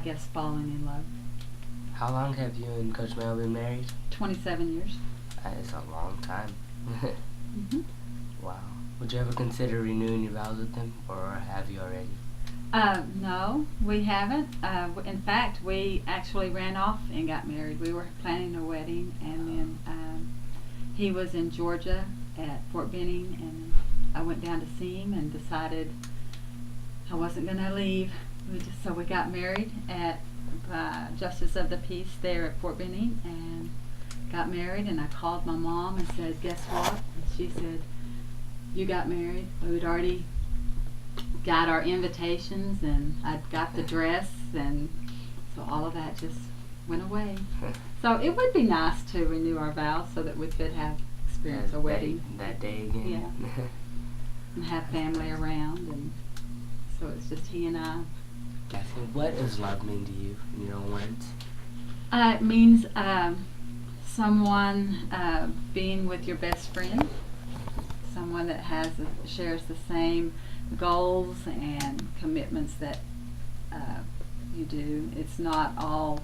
guess, falling in love. How long have you and Coach Mel been married? 27 years. That is a long time. Hmm. Wow. Would you ever consider renewing your vows with him, or have you already? No, we haven't. In fact, we actually ran off and got married. We were planning a wedding, and then he was in Georgia at Fort Benning, and I went down to see him and decided I wasn't going to leave. So we got married at Justice of the Peace there at Fort Benning, and got married. And I called my mom and said, "Guess what?" And she said, "You got married." We'd already got our invitations, and I'd got the dress, and so all of that just went away. So it would be nice to renew our vows so that we could have experience a wedding. That day again. Yeah. And have family around, and so it's just he and I. Kathy, what does love mean to you in your own words? It means someone being with your best friend, someone that shares the same goals and commitments that you do. It's not all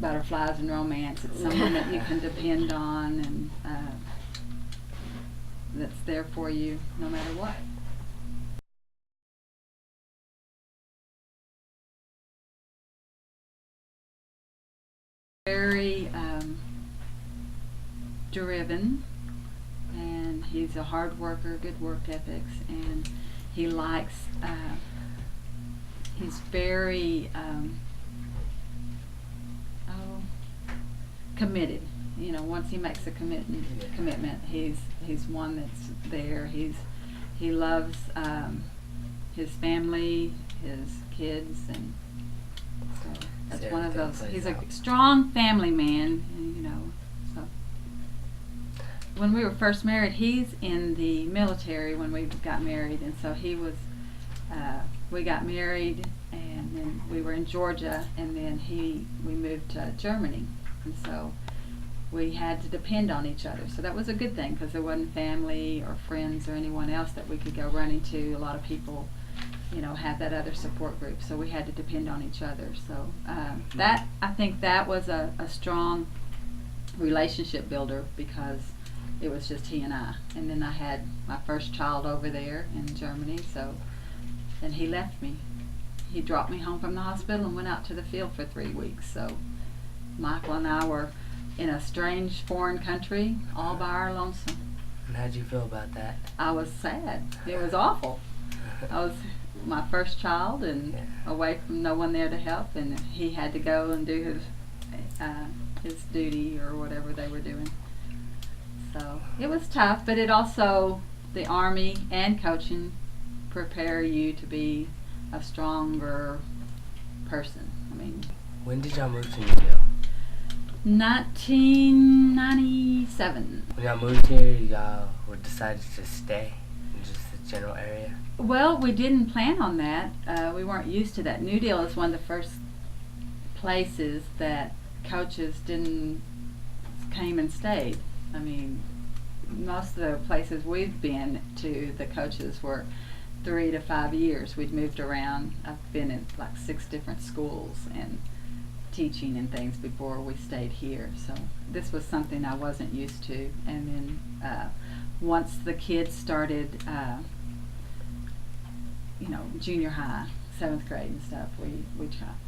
butterflies and romance. It's someone that you can depend on, and that's there for you no matter what. Very driven, and he's a hard worker, good work ethics, and he likes, he's very committed. You know, once he makes a commitment, he's one that's there. He loves his family, his kids, and so that's So one of everything those. He's plays a out. strong family man, and, you know. So when we were first married, he's in the military when we got married, and so he was. We got married, and then we were in Georgia, and then we moved to Germany, and so we had to depend on each other. So that was a good thing, because there wasn't family or friends or anyone else that we could go running to. A lot of people, you know, have that other support group, so we had to depend on each other. So that, I think that was a strong relationship builder, because it was just he and I. And then I had my first child over there in Germany, so then he left me. He dropped me home from the hospital and went out to the field for 3 weeks. So Michael and I were in a strange foreign country all by our lonesome. And how'd you feel about that? I was sad. It was awful. I was my first child, and Yeah. away from no one there to help, and he had to go and do his duty or whatever they were doing. So it was tough, but it also, the Army and coaching prepare you to be a stronger person. I mean, When did y'all move to Newville? 1997. When y'all moved here, y'all were decided to stay in just the general area? Well, we didn't plan on that. We weren't used to that. New Deal is one of the first places that coaches came and stayed. I mean, most of the places we've been to, the coaches were 3 to 5 years. We'd moved around. I've been in like 6 different schools and teaching and things before we stayed here. So this was something I wasn't used to. And then once the kids started, you know, junior high, 7th grade and stuff, we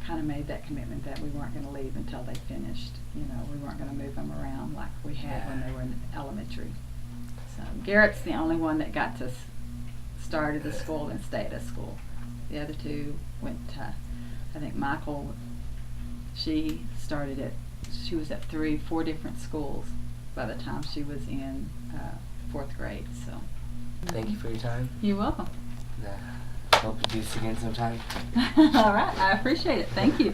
kind of made that commitment that we weren't going to leave until they finished. You know, we weren't going to move them around like we had when they were in elementary. So Garrett's the only one that got to start at a school and stay at a school. The other two went to, I think Michael, she was at 3-4 different schools by the time she was in 4th grade. So Thank you for your time. you're welcome. Hope to do this again sometime. All right, I appreciate it. Thank you.